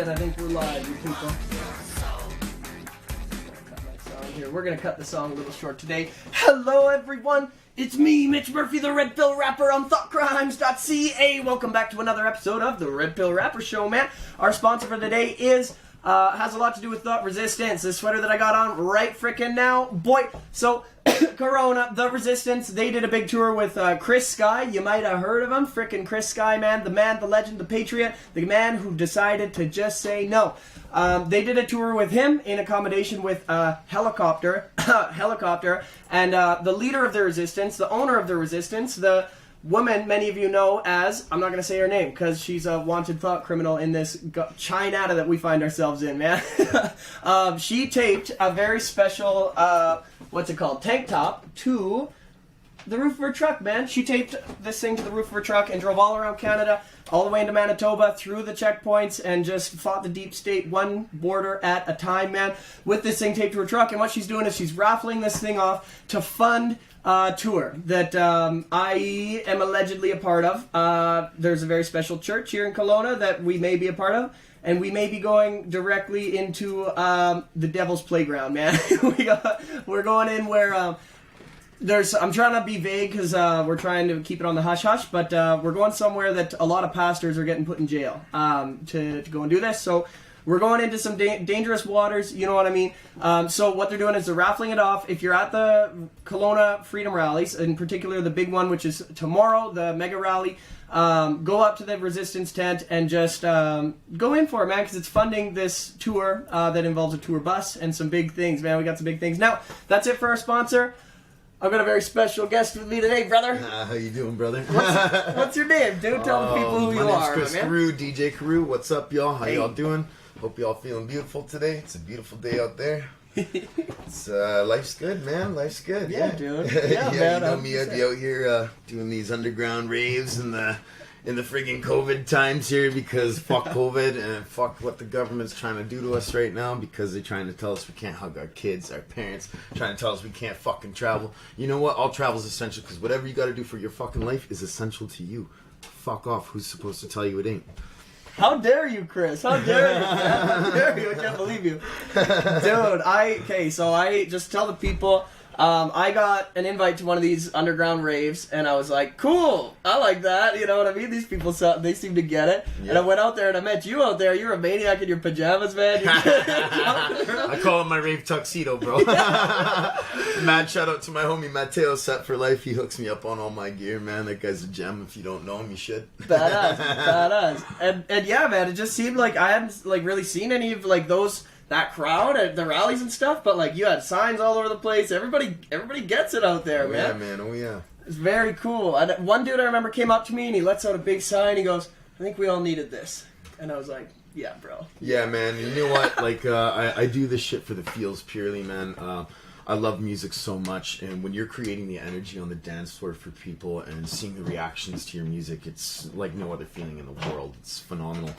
shit, I think we're live, you people. Here. We're gonna cut the song a little short today. Hello everyone, it's me, Mitch Murphy, the Redpill Rapper on thoughtcrimes.ca. Welcome back to another episode of the Redpill Rapper Show, man. Our sponsor for today is, has a lot to do with thought resistance. This sweater that I got on right frickin' now, boy. So, Kelowna, the Resistance, they did a big tour with Chris Sky. You might have heard of him, frickin' Chris Sky, man, the legend, the patriot, the man who decided to just say no. They did a tour with him in accommodation with a helicopter, and the leader of the Resistance, the owner of the Resistance, the woman many of you know as, I'm not going to say her name because she's a wanted thought criminal in this China that we find ourselves in, man. She taped a very special, tank top to the roof of her truck, man. She taped this thing to the roof of her truck and drove all around Canada, all the way into Manitoba, through the checkpoints, and just fought the deep state one border at a time, man, with this thing taped to her truck. And what she's doing is she's raffling this thing off to fund a tour that I am allegedly a part of. There's a very special church here in Kelowna that we may be a part of, and we may be going directly into the devil's playground, man. We're going in where... I'm trying to be vague because we're trying to keep it on the hush-hush, but we're going somewhere that a lot of pastors are getting put in jail to go and do this. So we're going into some dangerous waters, you know what I mean? So what they're doing is they're raffling it off. If you're at the Kelowna Freedom Rallies, in particular the big one, which is tomorrow, the mega rally, go up to the Resistance tent and just go in for it, man, because it's funding this tour that involves a tour bus and some big things, man. We got some big things. Now, that's it for our sponsor. I've got a very special guest with me today, brother. How you doing, brother? What's your name, dude? Tell the people who you are. My name's Chris Carew, DJ Carew. What's up, y'all? How y'all doing? Hope y'all feeling beautiful today. It's a beautiful day out there. It's life's good, man. Life's good. Yeah, dude. Yeah, yeah, man. You know me, I'd be out here doing these underground raves in the friggin' COVID times here because fuck COVID and fuck what the government's trying to do to us right now because they're trying to tell us we can't hug our kids, our parents, trying to tell us we can't fucking travel. You know what? All travel's essential because whatever you gotta do for your fucking life is essential to you. Fuck off. Who's supposed to tell you it ain't? How dare you, Chris? How dare you, man? How dare you? I can't believe you. Dude, so I just tell the people... I got an invite to one of these underground raves, and I was like, cool, I like that, you know what I mean? These people, they seem to get it. Yeah. And I went out there, and I met you out there. You're a maniac in your pajamas, man. I call it my rave tuxedo, bro. Mad shout out to my homie Mateo, Set for Life. He hooks me up on all my gear, man. That guy's a gem. If you don't know him, you should. Badass. And yeah, man, it just seemed like I hadn't really seen any of that crowd at the rallies and stuff, but you had signs all over the place. Everybody gets it out there, man. Yeah, man. Oh yeah. It's very cool. And one dude I remember came up to me and he lets out a big sign. He goes, "I think we all needed this," and I was like, "Yeah, bro." Yeah, man. You know what? I do this shit for the feels purely, man. I love music so much, and when you're creating the energy on the dance floor for people and seeing the reactions to your music, it's like no other feeling in the world. It's phenomenal.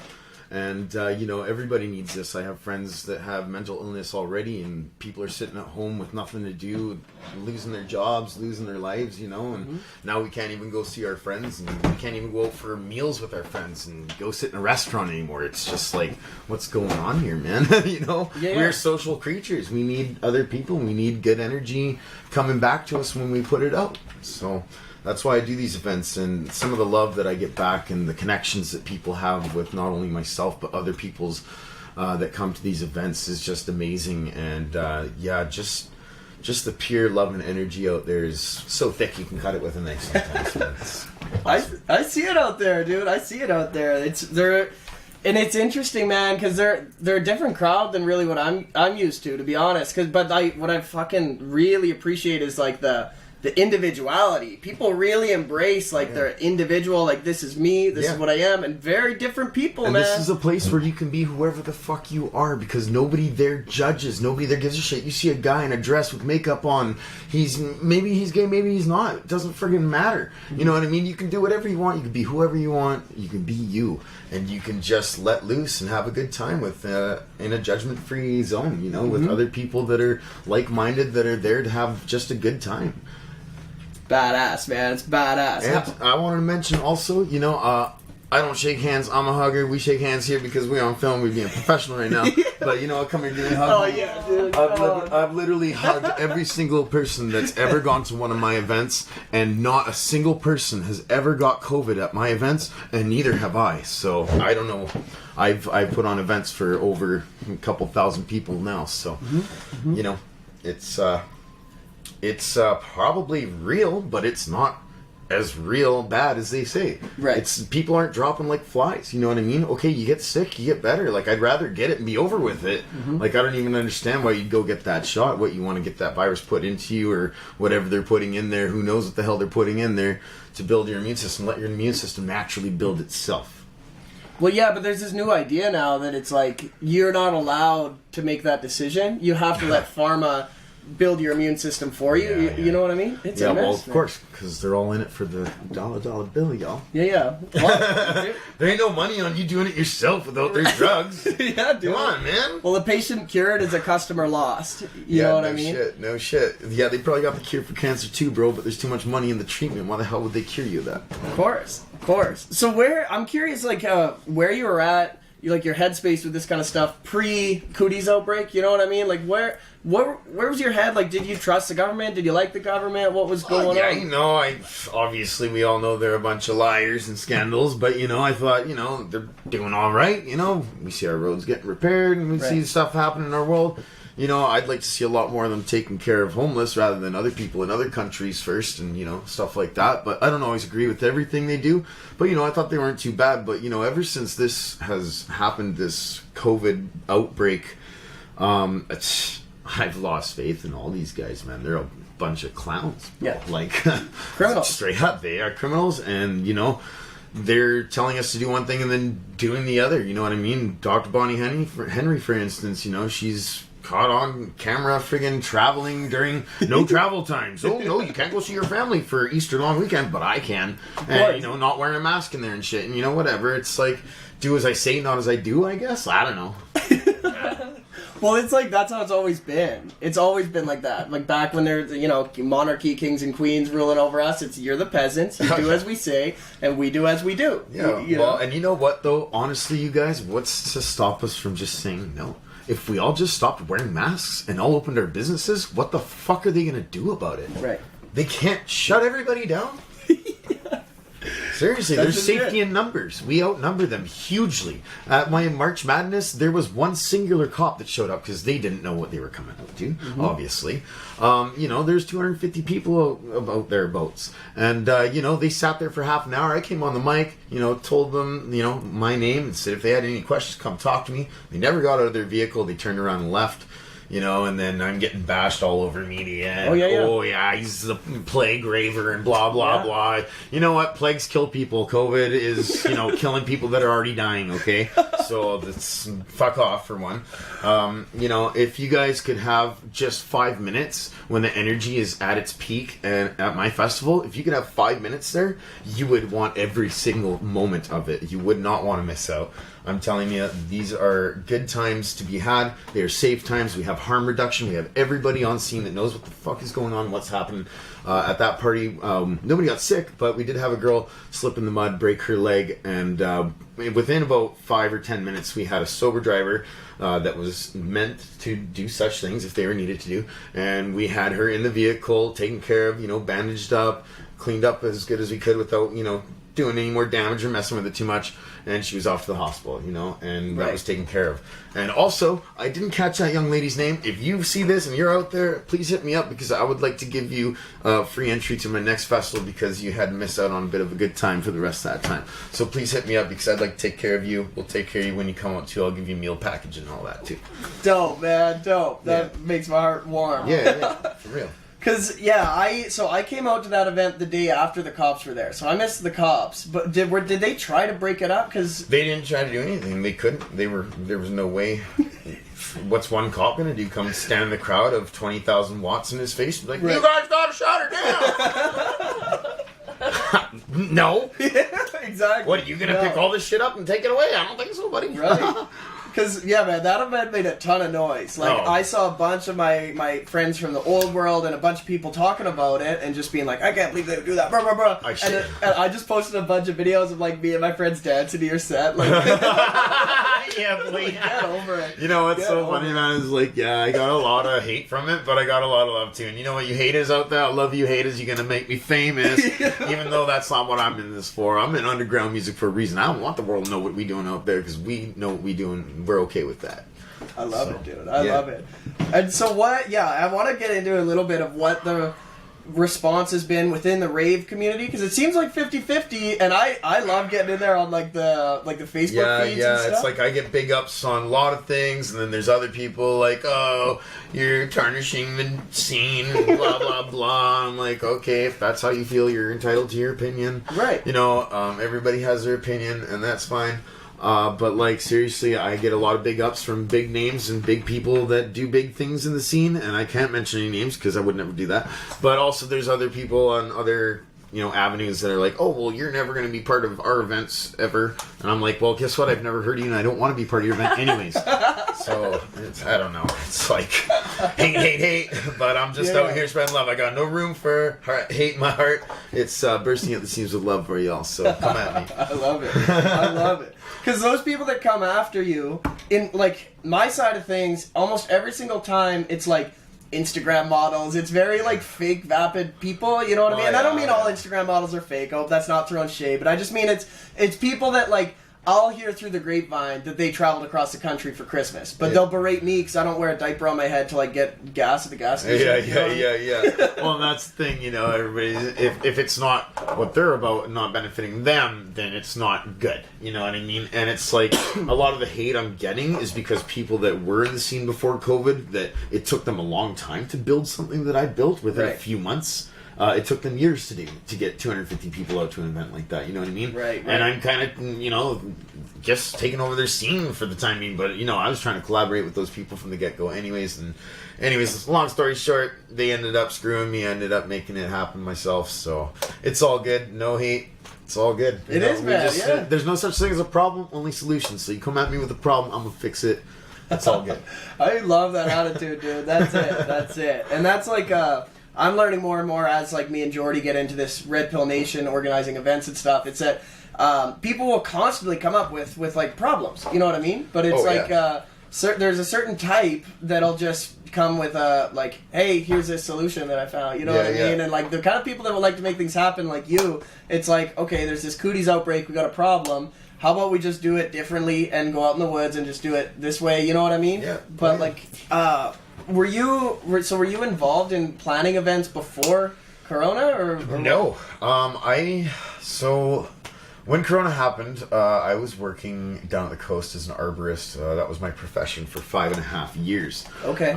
And, everybody needs this. I have friends that have mental illness already, and people are sitting at home with nothing to do, losing their jobs, losing their lives, and now we can't even go see our friends, and we can't even go out for meals with our friends and go sit in a restaurant anymore. It's just like, what's going on here, man? We're social creatures. We need other people. We need good energy coming back to us when we put it out. So... that's why I do these events, and some of the love that I get back and the connections that people have with not only myself but other people's that come to these events is just amazing. And just the pure love and energy out there is so thick you can cut it with a knife sometimes. Awesome. I see it out there, dude. I see it out there. And it's interesting, man, because they're a different crowd than really what I'm used to be honest. What I fucking really appreciate is the individuality. People really embrace their individual, this is me, this is what I am, and very different people, and man. This is a place where you can be whoever the fuck you are because nobody there judges, nobody there gives a shit. You see a guy in a dress with makeup on, maybe he's gay, maybe he's not. It doesn't friggin' matter. You know what I mean? You can do whatever you want, you can be whoever you want, you can be you, and you can just let loose and have a good time with in a judgment-free zone, with other people that are like-minded, that are there to have just a good time. Badass, man. It's badass. And I wanted to mention also, I don't shake hands. I'm a hugger. We shake hands here because we're on film. We're being professional right now. But you know what? Come here, give me a hug. Oh yeah, dude. I've literally hugged every single person that's ever gone to one of my events, and not a single person has ever got COVID at my events, and neither have I. So I don't know. I've put on events for over a couple thousand people now. So you know, it's probably real, but it's not as real bad as they say. Right. It's people aren't dropping like flies. You know what I mean? Okay, you get sick, you get better. Like, I'd rather get it and be over with it. Like, I don't even understand why you'd go get that shot. What, you want to get that virus put into you or whatever they're putting in there? Who knows what the hell they're putting in there to build your immune system? Let your immune system naturally build itself. Well, yeah, but there's this new idea now that it's like you're not allowed to make that decision. You have to let pharma build your immune system for you. Yeah. You know what I mean? It's a mess, well, of course, because they're all in it for the dollar bill, y'all. Yeah. Well, There ain't no money on you doing it yourself without their drugs. yeah, dude. Come on, man. Well, a patient cured is a customer lost. You know what I mean? No shit. Yeah, they probably got the cure for cancer too, bro, but there's too much money in the treatment. Why the hell would they cure you of that? Of course. So I'm curious, like, where you were at, like your headspace with this kind of stuff pre-cooties outbreak. You know what I mean? Like, where was your head? Like, did you trust the government? Did you like the government? What was going on? Yeah, you know, obviously we all know they're a bunch of liars and scandals, but you know, I thought, you know, they're doing all right. You know, we see our roads getting repaired and we see stuff happening in our world. You know, I'd like to see a lot more of them taking care of homeless rather than other people in other countries first and, you know, stuff like that. But I don't always agree with everything they do. But, you know, I thought they weren't too bad. But, you know, ever since this has happened, this COVID outbreak, I've lost faith in all these guys, man. They're a bunch of clowns. Yeah. Like, criminals. Straight up, they are criminals. And, you know, they're telling us to do one thing and then doing the other. You know what I mean? Dr. Bonnie Henry, for instance, you know, she's caught on camera friggin' traveling during no travel times. Oh, no, you can't go see your family for Easter long weekend, but I can. And, you know, not wearing a mask in there and shit. And, you know, whatever. It's like, do as I say, not as I do, I guess. I don't know. Well, it's like, that's how it's always been. It's always been like that. Like, back when there's, you know, monarchy, kings and queens ruling over us, it's you're the peasants, you do as we say, and we do as we do. Yeah, you well, know? and you know what, though? Honestly, you guys, what's to stop us from just saying no? If we all just stopped wearing masks and all opened our businesses, what the fuck are they going to do about it? Right. They can't shut everybody down? Seriously, there's safety in numbers. We outnumber them hugely. At my March Madness, there was one singular cop that showed up because they didn't know what they were coming out to, obviously. You know, there's 250 people about thereabouts. And, you know, they sat there for half an hour. I came on the mic, you know, told them, you know, my name and said if they had any questions, come talk to me. They never got out of their vehicle. They turned around and left. You know, and then I'm getting bashed all over media. And, oh, yeah, he's the plague raver and blah, blah, blah. You know what? Plagues kill people. COVID is, you know, killing people that are already dying, okay? So that's fuck off, for one. You know, if you guys could have just 5 minutes when the energy is at its peak and at my festival, if you could have 5 minutes there, you would want every single moment of it. You would not want to miss out. I'm telling you, these are good times to be had. They are safe times. We have harm reduction. We have everybody on scene that knows what the fuck is going on, what's happening at that party. Nobody got sick, but we did have a girl slip in the mud, break her leg, and within about 5 or 10 minutes, we had a sober driver that was meant to do such things if they were needed to do, and we had her in the vehicle, taken care of, you know, bandaged up, cleaned up as good as we could without, you know, doing any more damage or messing with it too much, and she was off to the hospital, you know, and that was taken care of. And also, I didn't catch that young lady's name. If you see this and you're out there, please hit me up, because I would like to give you free entry to my next festival, because you had missed out on a bit of a good time for the rest of that time. So please hit me up, because I'd like to take care of you. We'll take care of you when you come out too. I'll give you a meal package and all that too. Dope, man, dope. That makes my heart warm. Yeah, for real. Because, I came out to that event the day after the cops were there, so I missed the cops. But did they try to break it up? Because they didn't try to do anything. They couldn't. There was no way. What's one cop gonna do? Come stand in the crowd of 20,000 watts in his face and be like, you guys gotta shut her down! No. Exactly. What, are you gonna pick all this shit up and take it away? I don't think so, buddy. Right. Because, yeah, man, that event made a ton of noise. Like, I saw a bunch of my friends from the old world and a bunch of people talking about it and just being like, I can't believe they would do that, blah, blah, blah. And I just posted a bunch of videos of, like, me and my friends dancing to your set. Like, yeah, boy. Like, get over it. You know what's so funny, man, is like, yeah, I got a lot of hate from it, but I got a lot of love, too. And you know what, you haters out there, I love you haters, you're gonna make me famous, even though that's not what I'm in this for. I'm in underground music for a reason. I don't want the world to know what we doing out there, because we know what we doing. We're okay with that. I love it, dude. I love it. And so I want to get into a little bit of what the response has been within the rave community, because it seems like 50-50, and I love getting in there on like the Facebook feeds and stuff. It's like I get big ups on a lot of things, and then there's other people like, oh, you're tarnishing the scene, blah blah blah. I'm like, okay, if that's how you feel, you're entitled to your opinion, right? You know, everybody has their opinion, and that's fine. But like, seriously, I get a lot of big ups from big names and big people that do big things in the scene, and I can't mention any names because I would never do that. But also there's other people on other, you know, avenues that are like, oh, well, you're never going to be part of our events ever. And I'm like, well, guess what? I've never heard of you, and I don't want to be part of your event anyways. So, I don't know. It's like, hate. But I'm just out here spreading love. I got no room for hate in my heart. It's bursting at the seams with love for y'all. So, come at me. I love it. I love it. Because those people that come after you, in, like, my side of things, almost every single time, it's like, Instagram models. It's very like fake, vapid people. You know what I mean? And I don't mean all Instagram models are fake. I hope that's not throwing shade, but I just mean it's people that like I'll hear through the grapevine that they traveled across the country for Christmas, but they'll berate me because I don't wear a diaper on my head to like get gas at the gas station. Yeah. Well, that's the thing, you know. Everybody, if it's not what they're about and not benefiting them, then it's not good. You know what I mean? And it's like a lot of the hate I'm getting is because people that were in the scene before COVID, that it took them a long time to build something that I built within a few months. It took them years to do to get 250 people out to an event like that. You know what I mean? Right. And I'm kind of, you know, just taking over their scene for the time being. But, you know, I was trying to collaborate with those people from the get-go anyways. Anyways, long story short, they ended up screwing me. I ended up making it happen myself. So it's all good. No hate. It's all good. It is, man. There's no such thing as a problem, only solutions. So you come at me with a problem, I'm going to fix it. That's all good. I love that attitude, dude. That's it. And that's like... I'm learning more and more as like me and Jordy get into this Redpill Nation organizing events and stuff. It's that people will constantly come up with like problems. You know what I mean? But it's there's a certain type that'll just come with like, hey, here's this solution that I found. You know what I mean? And like the kind of people that would like to make things happen, like you, it's like, okay, there's this cooties outbreak. We got a problem. How about we just do it differently and go out in the woods and just do it this way? You know what I mean? Yeah. But like. Were you involved in planning events before Corona or no? So when Corona happened, I was working down at the coast as an arborist. That was my profession for 5.5 years. Okay.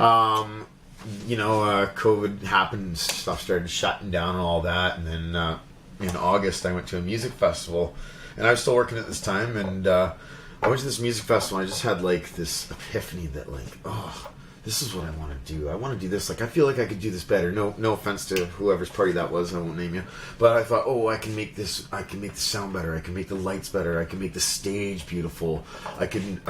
You know, COVID happened, stuff started shutting down and all that, and then in August I went to a music festival, and I was still working at this time, and I went to this music festival, and I just had like this epiphany that like, oh, this is what I want to do. I want to do this. Like, I feel like I could do this better. No offense to whoever's party that was. I won't name you. But I thought, oh, I can make this sound better. I can make the lights better. I can make the stage beautiful. I can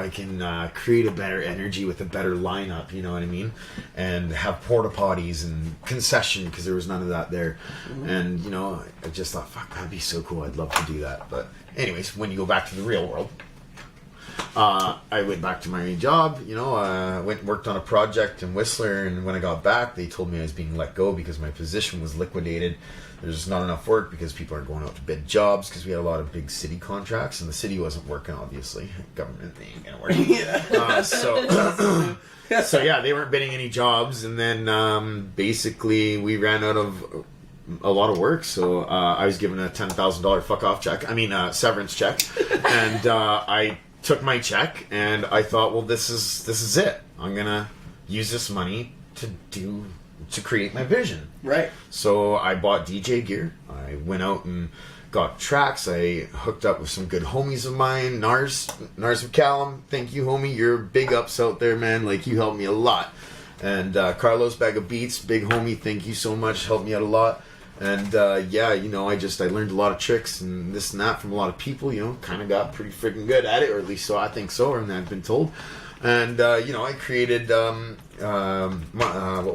create a better energy with a better lineup. You know what I mean? And have porta potties and concession, because there was none of that there. Mm-hmm. And you know, I just thought, fuck, that'd be so cool. I'd love to do that. But anyways, when you go back to the real world. I went back to my job, you know, went and worked on a project in Whistler, and when I got back, they told me I was being let go because my position was liquidated. There's not enough work because people are going out to bid jobs, because we had a lot of big city contracts, and the city wasn't working, obviously. Government, they ain't gonna work. So yeah, they weren't bidding any jobs, and then basically we ran out of a lot of work, so I was given a $10,000 fuck-off check, severance check, and I took my check, and I thought, well, this is it. I'm gonna use this money to create my vision. Right. So I bought DJ gear. I went out and got tracks. I hooked up with some good homies of mine. Nars McCallum, thank you, homie. You're big ups out there, man. Like, you helped me a lot. And Carlos Bag of Beats, big homie, thank you so much. Helped me out a lot. And yeah, you know, I learned a lot of tricks and this and that from a lot of people. You know, kind of got pretty freaking good at it, or at least so I think so, or I've been told. And you know, I created what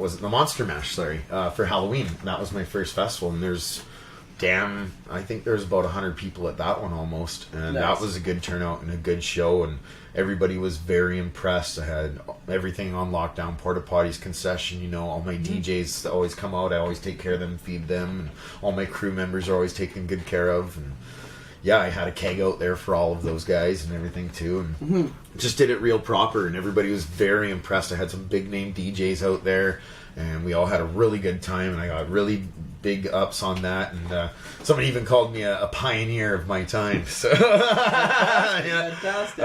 was it? The Monster Mash, for Halloween. That was my first festival, and I think there's about 100 people at that one almost, and that was a good turnout and a good show, and everybody was very impressed. I had everything on lockdown, porta potties, concession, you know, all my DJs always come out, I always take care of them, feed them, and all my crew members are always taken good care of, and yeah, I had a keg out there for all of those guys and everything too, and just did it real proper, and everybody was very impressed. I had some big name DJs out there, and we all had a really good time, and I got really big ups on that, and somebody even called me a pioneer of my time. So Fantastic.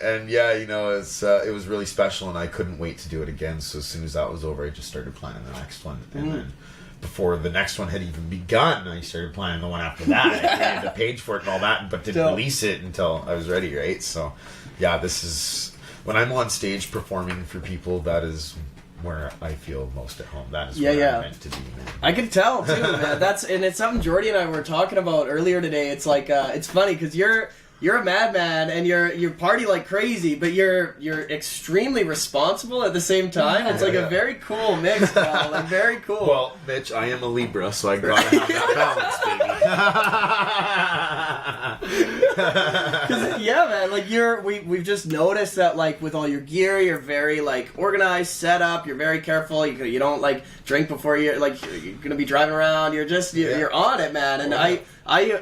And yeah, you know, it was really special, and I couldn't wait to do it again. So as soon as that was over, I just started planning the next one, and then before the next one had even begun, I started planning the one after that. I created a page for it and all that, but didn't release it until I was ready, right? So yeah, this is when I'm on stage performing for people, that is where I feel most at home. That is where I'm meant to be, man. I can tell too, man. And it's something Jordy and I were talking about earlier today. It's like it's funny because you're a madman and you party like crazy, but you're extremely responsible at the same time. It's like a very cool mix, pal. Like very cool. Well, Mitch, I am a Libra, so I gotta have that balance, baby. Yeah, man. Like we've just noticed that like with all your gear, you're very like organized, set up. You're very careful. You don't like drink before you're gonna be driving around. You're on it, man. And I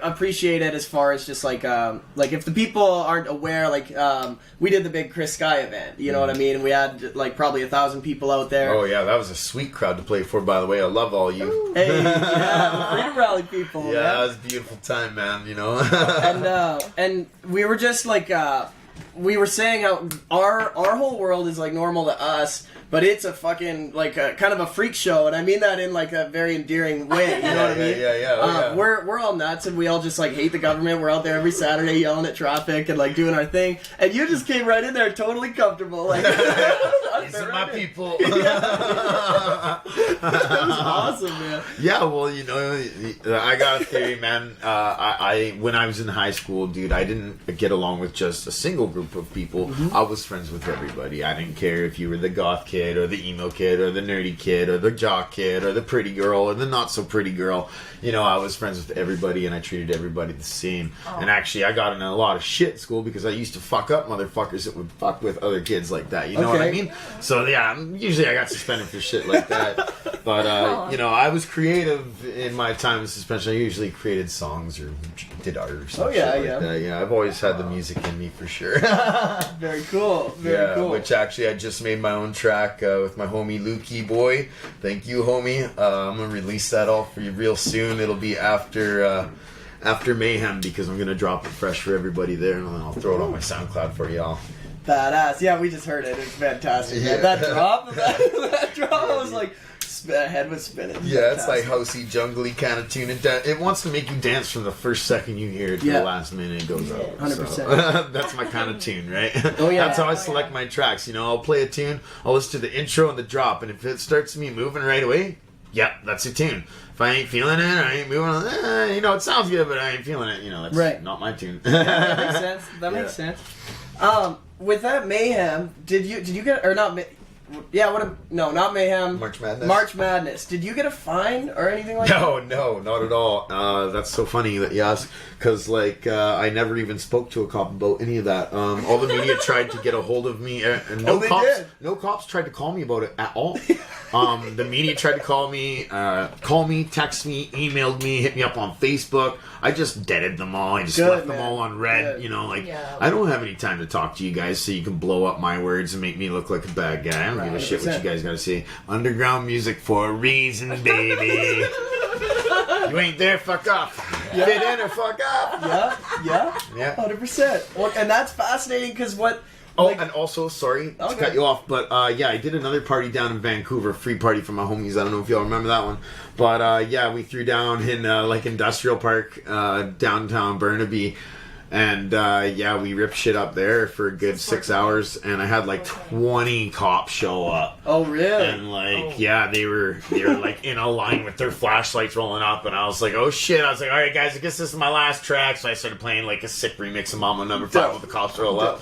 appreciate it as far as just like if the people aren't aware, we did the big Chris Sky event, you know what I mean? And we had like probably 1,000 people out there. Oh yeah, that was a sweet crowd to play for, by the way. I love all you. Hey, yeah, the Freedom Rally people. Yeah, man. That was a beautiful time, man, you know. and we were just like we were saying how our whole world is like normal to us, but it's a fucking like a kind of a freak show, and I mean that in like a very endearing way. You know what I mean? Yeah. We're all nuts, and we all just like hate the government. We're out there every Saturday yelling at traffic and like doing our thing, and you just came right in there, totally comfortable. Like these are my people. That was awesome, man. Yeah, well, you know, I got a theory, man. I when I was in high school, dude, I didn't get along with just a single group of people. I was friends with everybody. I didn't care if you were the goth kid or the emo kid or the nerdy kid or the jock kid or the pretty girl or the not so pretty girl. You know, I was friends with everybody, and I treated everybody the same. And actually, I got in a lot of shit at school because I used to fuck up motherfuckers that would fuck with other kids like that. You know what I mean? So yeah, usually I got suspended for shit like that. But you know, I was creative in my time of suspension. I usually created songs or did art or something. Like that. Yeah, I've always had the music in me for sure. Very cool. Very cool. Which actually, I just made my own track with my homie Lukey Boy. Thank you, homie. I'm gonna release that all for you real soon. It'll be after Mayhem, because I'm gonna drop it fresh for everybody there, and then I'll throw it on my SoundCloud for y'all. Badass. Yeah, we just heard it. It's fantastic. Yeah. Man. That drop, I was like, head was spinning. Yeah, it's like housey, jungly kind of tune. It wants to make you dance from the first second you hear it to the last minute it goes out. 100%. So, that's my kind of tune, right? Oh yeah. That's how I select my tracks. You know, I'll play a tune, I'll listen to the intro and the drop, and if it starts me moving right away, that's a tune. If I ain't feeling it, I ain't moving on. You know, it sounds good, but I ain't feeling it. You know, that's not my tune. That makes sense. That makes sense. With that Mayhem, did you get, or not? Yeah, not Mayhem. March Madness. March Madness. Did you get a fine or anything like that? No, not at all. That's so funny that you ask, because I never even spoke to a cop about any of that. All the media tried to get a hold of me, and no cops tried to call me about it at all. The media tried to call me, text me, emailed me, hit me up on Facebook. I just deaded them all. I just left them all on red. Good. You know, I don't have any time to talk to you guys so you can blow up my words and make me look like a bad guy. I don't give a shit what you guys gotta say. Underground music for a reason, baby. You ain't there, fuck off. Fit in or fuck off. Yeah. 100%. Well, and that's fascinating because what... and also, sorry to cut you off, but I did another party down in Vancouver, free party for my homies. I don't know if y'all remember that one, but we threw down in Industrial Park, downtown Burnaby, And yeah, we ripped shit up there for a good 6 hours, and I had like 20 cops show up. Oh, really? And like, yeah, they were like in a line with their flashlights rolling up, and I was like, oh shit! I was like, all right, guys, I guess this is my last track. So I started playing like a sick remix of Mama Number 5 with the cops roll up.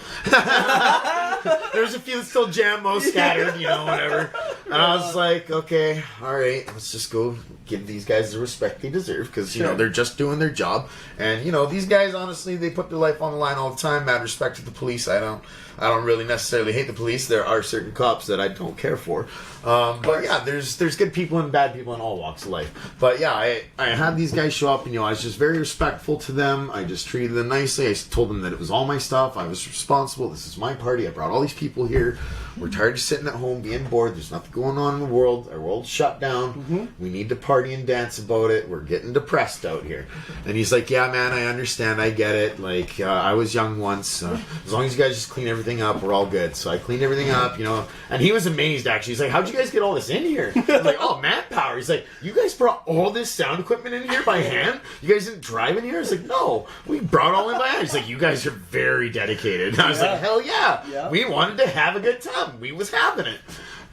There's a few still jam-mo scattered, you know, whatever. And I was like, okay, all right, let's just go give these guys the respect they deserve, because you know they're just doing their job. And you know, these guys, honestly, they put their life on the line all the time. Mad respect to the police. I don't really necessarily hate the police. There are certain cops that I don't care for. But yeah, there's good people and bad people in all walks of life. But yeah, I had these guys show up, and you know, I was just very respectful to them. I just treated them nicely. I told them that it was all my stuff. I was responsible. This is my party. I brought all these people here. We're tired of sitting at home being bored. There's nothing going on in the world. Our world's shut down. We need to party and dance about it. We're getting depressed out here. And he's like, yeah, man, I understand. I get it. Like, I was young once. As long as you guys just clean everything up, we're all good. So I cleaned everything up, you know. And he was amazed, actually. He's like, how'd you guys get all this in here? I was like, oh, manpower. He's like, you guys brought all this sound equipment in here by hand? You guys didn't drive in here? I was like, no, we brought all in by hand. He's like, you guys are very dedicated. And I was like, hell yeah. We wanted to have a good time. We was having it.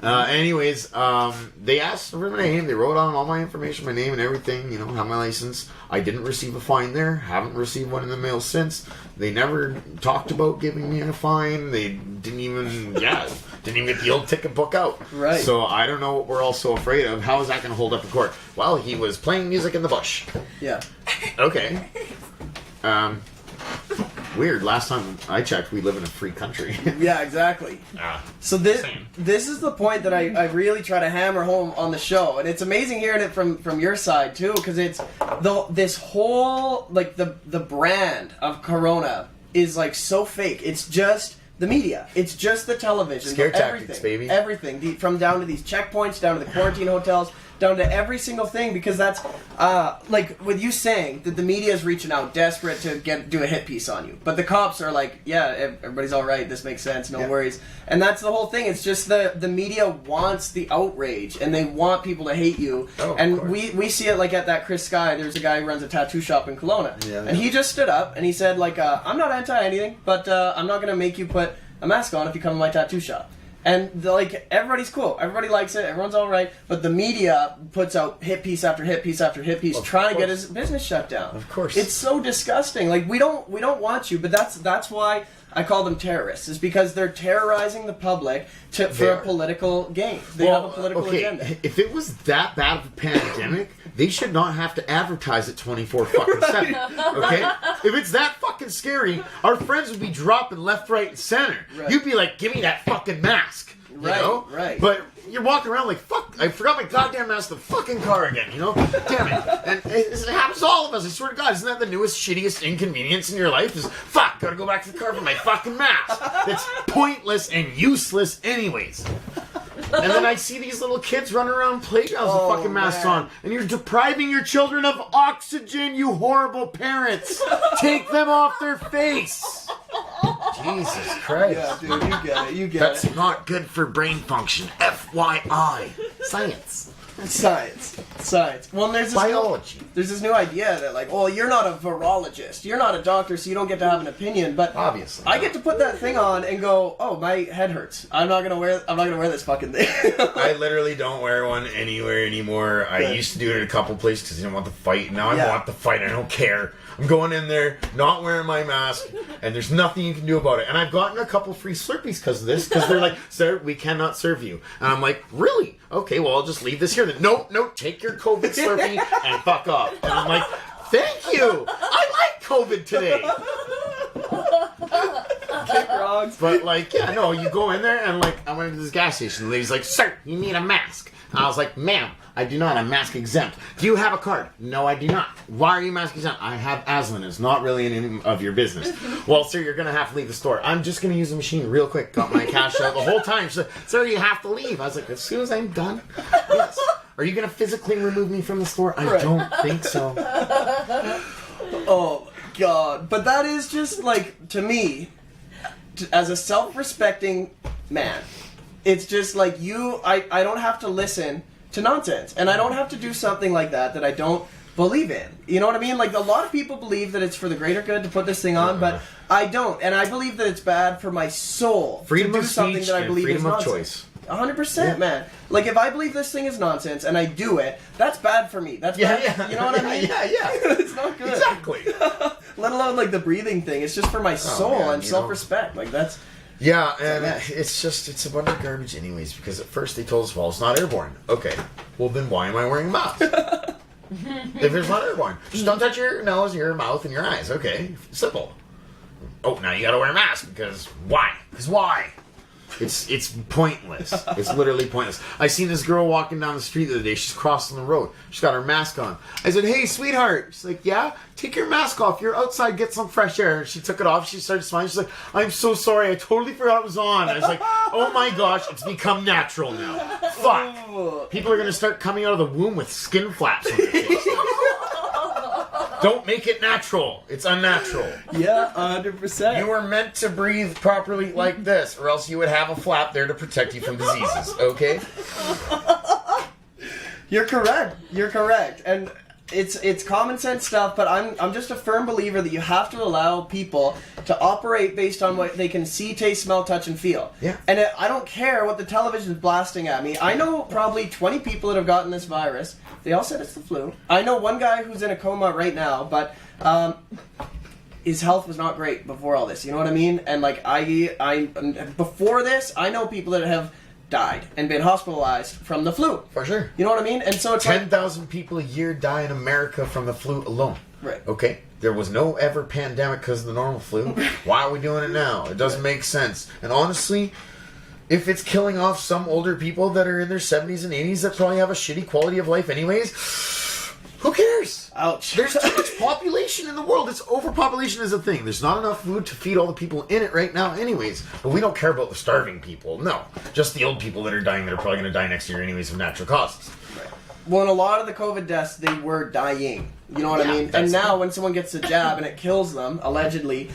Anyways, they asked for my name. They wrote on all my information, my name and everything, you know, have my license. I didn't receive a fine there. Haven't received one in the mail since. They never talked about giving me a fine. They didn't even, didn't even get the old ticket book out. Right. So I don't know what we're all so afraid of. How is that going to hold up in court? Well, he was playing music in the bush. Yeah. Okay. Weird. Last time I checked, we live in a free country. Yeah, exactly. So this is the point that I really try to hammer home on the show, and it's amazing hearing it from your side too, because it's this whole like the brand of Corona is like so fake. It's just the media. It's just the television. Scare tactics, baby. Everything. From down to these checkpoints, down to the quarantine hotels, down to every single thing, because that's like with you saying that the media is reaching out desperate to do a hit piece on you, but the cops are like, yeah, everybody's all right, this makes sense, no worries. And that's the whole thing. It's just the media wants the outrage, and they want people to hate you. And we see it like at that Chris Sky. There's a guy who runs a tattoo shop in Kelowna, and he just stood up and he said like, I'm not anti anything, but I'm not gonna make you put a mask on if you come to my tattoo shop. And like everybody's cool, everybody likes it, everyone's all right, but the media puts out hit piece after hit piece after hit piece, trying to get his business shut down. Of course, it's so disgusting. Like we don't want you, but that's why I call them terrorists. Is because they're terrorizing the public for a political gain. They have a political agenda. If it was that bad of a pandemic, they should not have to advertise it 24/7. Okay, if it's that fucking scary, our friends would be dropping left, right, and center. Right. You'd be like, "Give me that fucking mask." You know? Right. But you're walking around like, fuck, I forgot my goddamn mask in the fucking car again, you know? Damn it. And it happens to all of us, I swear to God. Isn't that the newest, shittiest inconvenience in your life? Is, fuck, gotta go back to the car for my fucking mask. That's pointless and useless anyways. And then I see these little kids running around playgrounds with fucking masks on. And you're depriving your children of oxygen, you horrible parents. Take them off their face. Jesus Christ. Yeah, dude, you get it. That's not good for brain function. FYI. Science. Science. Well, there's biology. There's this new idea that like, oh, you're not a virologist, you're not a doctor, so you don't get to have an opinion. But obviously, I get to put that thing on and go, oh, my head hurts. I'm not gonna wear this fucking thing. I literally don't wear one anywhere anymore. I used to do it at a couple places because I didn't want the fight. Now I want the fight. I don't care. I'm going in there, not wearing my mask, and there's nothing you can do about it. And I've gotten a couple free Slurpees because of this, because they're like, sir, we cannot serve you. And I'm like, really? Okay, well, I'll just leave this here. Then, nope, take your COVID Slurpee and fuck off. And I'm like, thank you. I like COVID today. But like, yeah, no, you go in there and like, I went into this gas station. The lady's like, sir, you need a mask. And I was like, ma'am, I do not. I'm mask exempt. Do you have a card? No, I do not. Why are you mask exempt? I have asthma. It's not really any of your business. Well, sir, you're going to have to leave the store. I'm just going to use the machine real quick. Got my cash out the whole time. She said, sir, you have to leave. I was like, as soon as I'm done. Yes. Are you going to physically remove me from the store? I don't think so. Oh, my God. But that is just like, to me, as a self-respecting man, it's just like I don't have to listen to nonsense, and I don't have to do something like that I don't believe in. You know what I mean? Like, a lot of people believe that it's for the greater good to put this thing on, but I don't. And I believe that it's bad for my soul Freedom to do of something speech that I and believe is freedom of nonsense. choice. 100%, man. Like, if I believe this thing is nonsense and I do it, that's bad for me. That's bad. Yeah. You know what I mean? Yeah. It's not good. Exactly. Let alone, like, the breathing thing. It's just for my soul man, and self-respect. Like, that's... Yeah, and it's a bunch of garbage anyways, because at first they told us, well, it's not airborne. Okay, well then why am I wearing a mask? If it's not airborne, just don't touch your nose, your mouth, and your eyes. Okay, simple. Oh, now you gotta wear a mask, because why? Because why? It's pointless. It's literally pointless. I seen this girl walking down the street the other day. She's crossing the road. She's got her mask on. I said, hey, sweetheart. She's like, yeah? Take your mask off. You're outside. Get some fresh air. And she took it off. She started smiling. She's like, I'm so sorry. I totally forgot it was on. I was like, oh my gosh, it's become natural now. Fuck. People are going to start coming out of the womb with skin flaps on their face. Don't make it natural. It's unnatural. Yeah, 100%. You were meant to breathe properly like this, or else you would have a flap there to protect you from diseases, okay? You're correct. And it's common sense stuff, but I'm just a firm believer that you have to allow people to operate based on what they can see, taste, smell, touch, and feel. Yeah. And I don't care what the television's blasting at me. I know probably 20 people that have gotten this virus. They all said it's the flu. I know one guy who's in a coma right now, but his health was not great before all this. You know what I mean? And like I before this, I know people that have died and been hospitalized from the flu. For sure. You know what I mean? And so it's 10,000 people a year die in America from the flu alone. Right. Okay? There was no ever pandemic because of the normal flu. Why are we doing it now? It doesn't make sense. And honestly, if it's killing off some older people that are in their 70s and 80s that probably have a shitty quality of life anyways, who cares? Ouch. There's too much population in the world. It's overpopulation is a thing. There's not enough food to feed all the people in it right now anyways. But we don't care about the starving people. No. Just the old people that are dying that are probably going to die next year anyways of natural causes. Right. Well, in a lot of the COVID deaths, they were dying. You know what I mean? And now when someone gets a jab and it kills them, allegedly,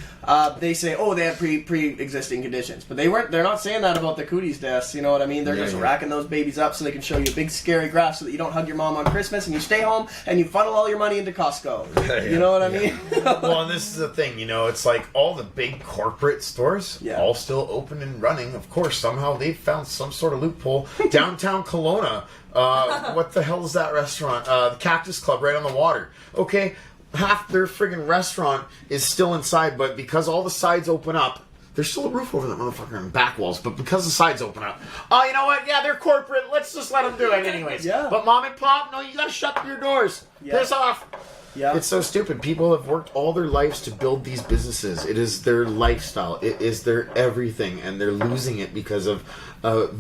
they say, oh, they have pre-existing conditions. But they're not saying that about the cooties deaths, you know what I mean? They're just racking those babies up so they can show you a big scary graph so that you don't hug your mom on Christmas and you stay home and you funnel all your money into Costco. You know what I mean? Well, and this is the thing, you know, it's like all the big corporate stores, all still open and running. Of course, somehow they've found some sort of loophole. Downtown Kelowna, what the hell is that restaurant? The Cactus Club right on the water. Okay, half their friggin' restaurant is still inside, but because all the sides open up, there's still a roof over that motherfucker and back walls, but because the sides open up, oh, you know what? Yeah, they're corporate. Let's just let them do it anyways. But mom and pop, no, you gotta shut your doors. Piss off. Yeah. It's so stupid. People have worked all their lives to build these businesses. It is their lifestyle. It is their everything, and they're losing it because of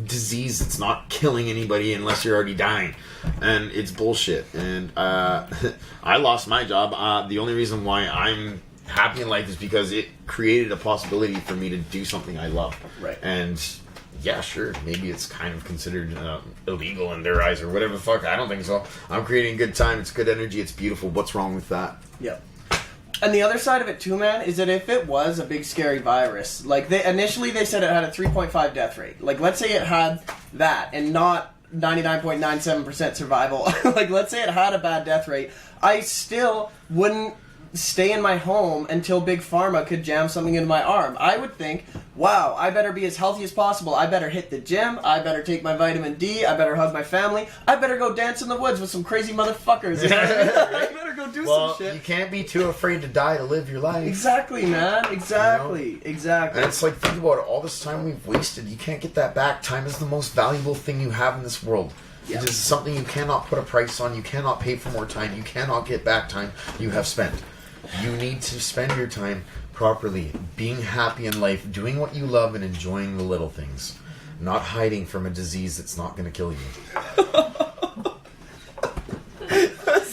disease that's not killing anybody unless you're already dying. And it's bullshit. And I lost my job. The only reason why I'm happy in life is because it created a possibility for me to do something I love. Right. And yeah, sure, maybe it's kind of considered illegal in their eyes or whatever the fuck. I don't think so. I'm creating a good time. It's good energy. It's beautiful. What's wrong with that? Yeah. And the other side of it too, man, is that if it was a big scary virus, like initially they said it had a 3.5 death rate. Like, let's say it had that and not 99.97% survival. Like, let's say it had a bad death rate. I still wouldn't stay in my home until Big Pharma could jam something into my arm. I would think, wow, I better be as healthy as possible. I better hit the gym. I better take my vitamin D. I better hug my family. I better go dance in the woods with some crazy motherfuckers. I better go do some shit. You can't be too afraid to die to live your life. Exactly, man. Exactly. You know? Exactly. And it's like, think about it. All this time we've wasted, you can't get that back. Time is the most valuable thing you have in this world. Yep. It is something you cannot put a price on. You cannot pay for more time. You cannot get back time you have spent. You need to spend your time properly, being happy in life, doing what you love, and enjoying the little things. Not hiding from a disease that's not going to kill you. That's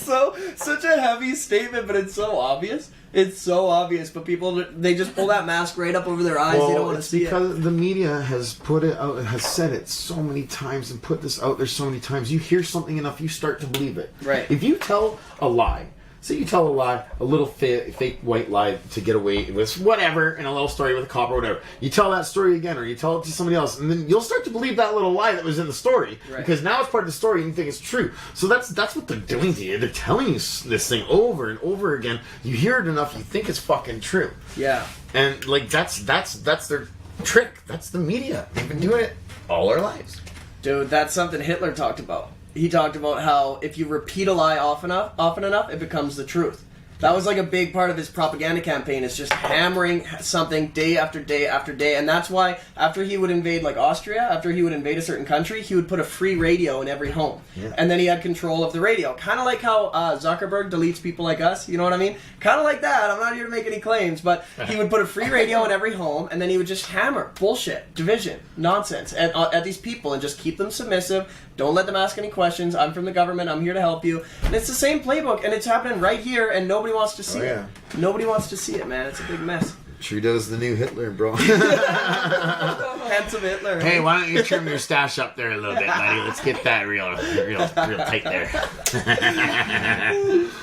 such a heavy statement, but it's so obvious. It's so obvious, but people, they just pull that mask right up over their eyes. They don't want to see it. Because the media has put it out, has said it so many times and put this out there so many times. You hear something enough, you start to believe it. Right. If you tell a lie, So you tell a lie, a little fake white lie to get away with whatever, in a little story with a cop or whatever. You tell that story again, or you tell it to somebody else, and then you'll start to believe that little lie that was in the story, because now it's part of the story and you think it's true. So that's what they're doing to you. They're telling you this thing over and over again. You hear it enough, you think it's fucking true. Yeah. And like that's their trick. That's the media. They've been doing it all our lives. Dude, that's something Hitler talked about. He talked about how if you repeat a lie often enough, it becomes the truth. That was like a big part of his propaganda campaign, is just hammering something day after day after day. And that's why after he would invade like Austria, after he would invade a certain country, he would put a free radio in every home. Yeah. And then he had control of the radio. Kind of like how Zuckerberg deletes people like us, you know what I mean? Kind of like that. I'm not here to make any claims, but he would put a free radio in every home, and then he would just hammer bullshit, division, nonsense at these people and just keep them submissive. Don't let them ask any questions. I'm from the government. I'm here to help you. And it's the same playbook, and it's happening right here, and nobody wants to see it. Nobody wants to see it, man. It's a big mess. Trudeau's the new Hitler, bro. Handsome Hitler. Hey, why don't you trim your stash up there a little bit, buddy? Let's get that real tight there.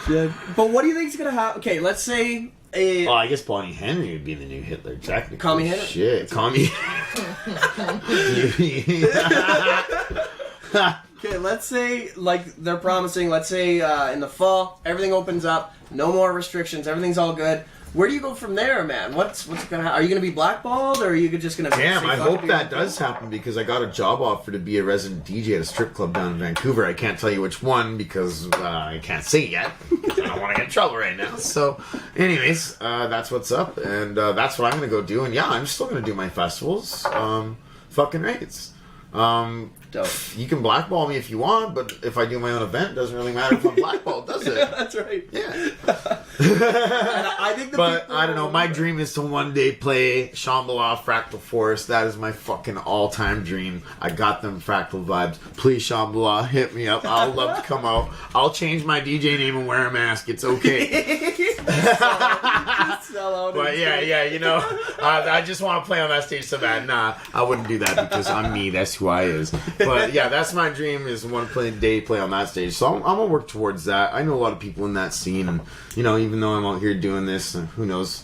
Yeah. But what do you think is going to happen? Okay, let's say... Well, I guess Bonnie Henry would be the new Hitler, exactly. Commie Henry? Shit, Commie. Okay, let's say, like they're promising, let's say in the fall, everything opens up, no more restrictions, everything's all good. Where do you go from there, man? What's gonna happen? Are you gonna be blackballed, or are you just gonna... Damn, I hope that does happen, because I got a job offer to be a resident DJ at a strip club down in Vancouver. I can't tell you which one, because I can't say yet. I don't want to get in trouble right now. So, anyways, that's what's up, and that's what I'm gonna go do. And yeah, I'm still gonna do my festivals. Fucking right. Dope. You can blackball me if you want, but if I do my own event, it doesn't really matter if I'm blackballed, does it? That's right. Yeah. I think but I don't know. My dream is to one day play Shambhala, Fractal Forest. That is my fucking all-time dream. I got them fractal vibes. Please, Shambhala, hit me up. I'll love to come out. I'll change my DJ name and wear a mask. It's okay. Sell out. But yeah, you know, I just want to play on that stage so bad. Nah, I wouldn't do that, because I'm me. That's who I is. But yeah, that's my dream, is one day play on that stage. So I'm gonna work towards that. I know a lot of people in that scene, and you know, even though I'm out here doing this, who knows?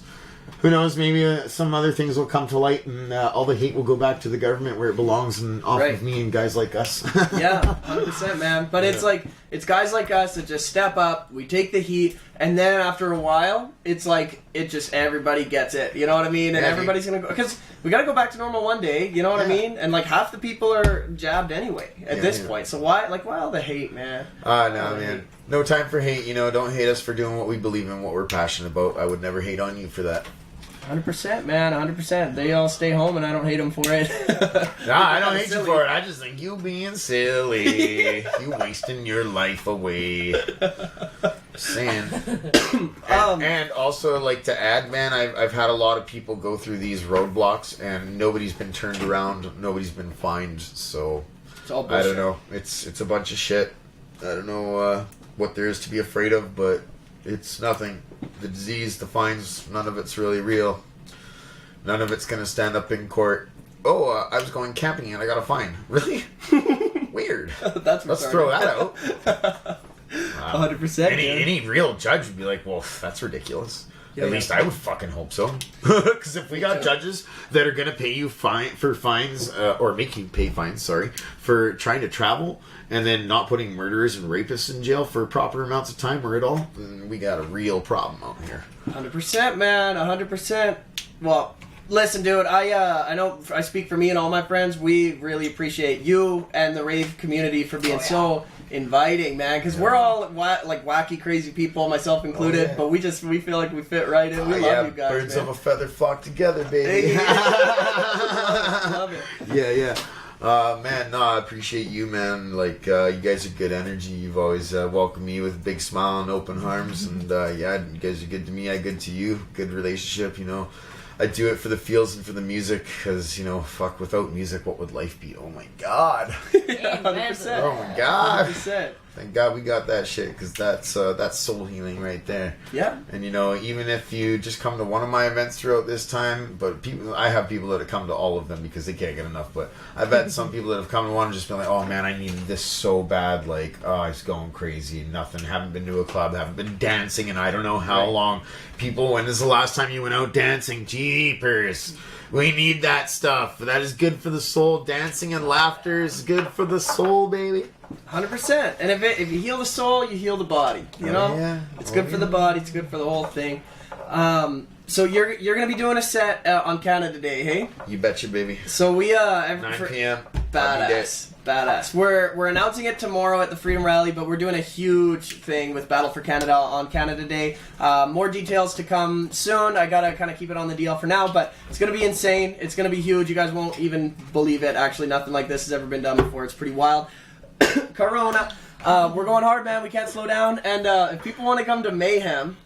Maybe some other things will come to light, and all the hate will go back to the government where it belongs, and off of me and guys like us. Yeah, 100%, man. But it's like, it's guys like us that just step up, we take the heat, and then after a while, it's like, everybody gets it, you know what I mean? And everybody's gonna go, because we gotta go back to normal one day, you know what I mean? And like, half the people are jabbed anyway at this point, so why all the hate, man? No, man. No time for hate, you know. Don't hate us for doing what we believe in, what we're passionate about. I would never hate on you for that. 100%, man, 100%. They all stay home, and I don't hate them for it. Nah, I don't hate you for it. I just think you being silly. You wasting your life away. Saying. And also, like, to add, man, I've had a lot of people go through these roadblocks, and nobody's been turned around. Nobody's been fined. So, it's all bullshit. I don't know. It's a bunch of shit. I don't know what there is to be afraid of, but it's nothing. The disease, the fines, none of it's really real. None of it's going to stand up in court. Oh, I was going camping and I got a fine. Really? Weird. Let's throw that out. 100%. Any real judge would be like, well, that's ridiculous. At least I would fucking hope so. Because if we got judges that are going to pay you for fines, or make you pay fines, for trying to travel, and then not putting murderers and rapists in jail for proper amounts of time or at all, then we got a real problem out here. 100%, man. 100%. Well, listen, dude, I know I speak for me and all my friends. We really appreciate you and the Rave community for being so inviting, man, because we're all like wacky, crazy people, myself included, but we feel like we fit right in. We love you guys, birds man. of a feather flock together, baby. Love it. Yeah. Man, no, I appreciate you, man. Like, you guys are good energy. You've always welcomed me with a big smile and open arms, and you guys are good to me. I'm good to you. Good relationship, you know. I do it for the feels and for the music, because, you know, fuck, without music, what would life be? Oh my god. 100%. Oh my god. 100%. Thank God we got that shit, because that's soul healing right there. Yeah. And you know, even if you just come to one of my events throughout this time, but I have people that have come to all of them because they can't get enough. But I've had some people that have come to one and just been like, "Oh man, I need this so bad. Like, oh, it's going crazy. Nothing. Haven't been to a club. Haven't been dancing, and I don't know how long." People, when is the last time you went out dancing? Jeepers. We need that stuff. That is good for the soul. Dancing and laughter is good for the soul, baby. 100%. And if you heal the soul, you heal the body. You know, yeah. It's good for the body. It's good for the whole thing. So you're gonna be doing a set on Canada Day, hey? You betcha, baby. So we 9 p.m. Badass. We're announcing it tomorrow at the Freedom Rally, but we're doing a huge thing with Battle for Canada on Canada Day. More details to come soon. I gotta kind of keep it on the DL for now, but it's gonna be insane. It's gonna be huge. You guys won't even believe it. Actually, nothing like this has ever been done before. It's pretty wild. Corona. We're going hard, man. We can't slow down. And if people want to come to Mayhem,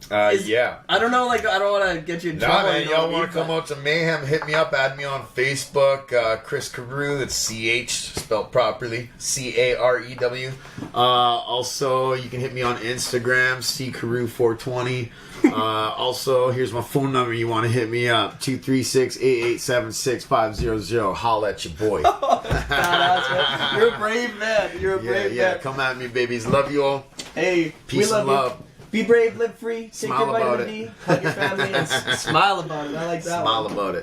yeah. I don't know, like, I don't want to get you in trouble. Nah, man, y'all want to come out to Mayhem, hit me up, add me on Facebook, Chris Carew, that's CH, spelled properly, Carew. Also, you can hit me on Instagram, ccarew420. Also, here's my phone number, you want to hit me up, 236-887-6500. Holla at your boy. Badass, man. You're a brave man. You're a brave man. Yeah, come at me, babies. Love you all. Hey, Peace we and love. You. Be brave, live free, take Smile your about vitamin it. D, hug your family, and smile about it. I like that Smile one. about it.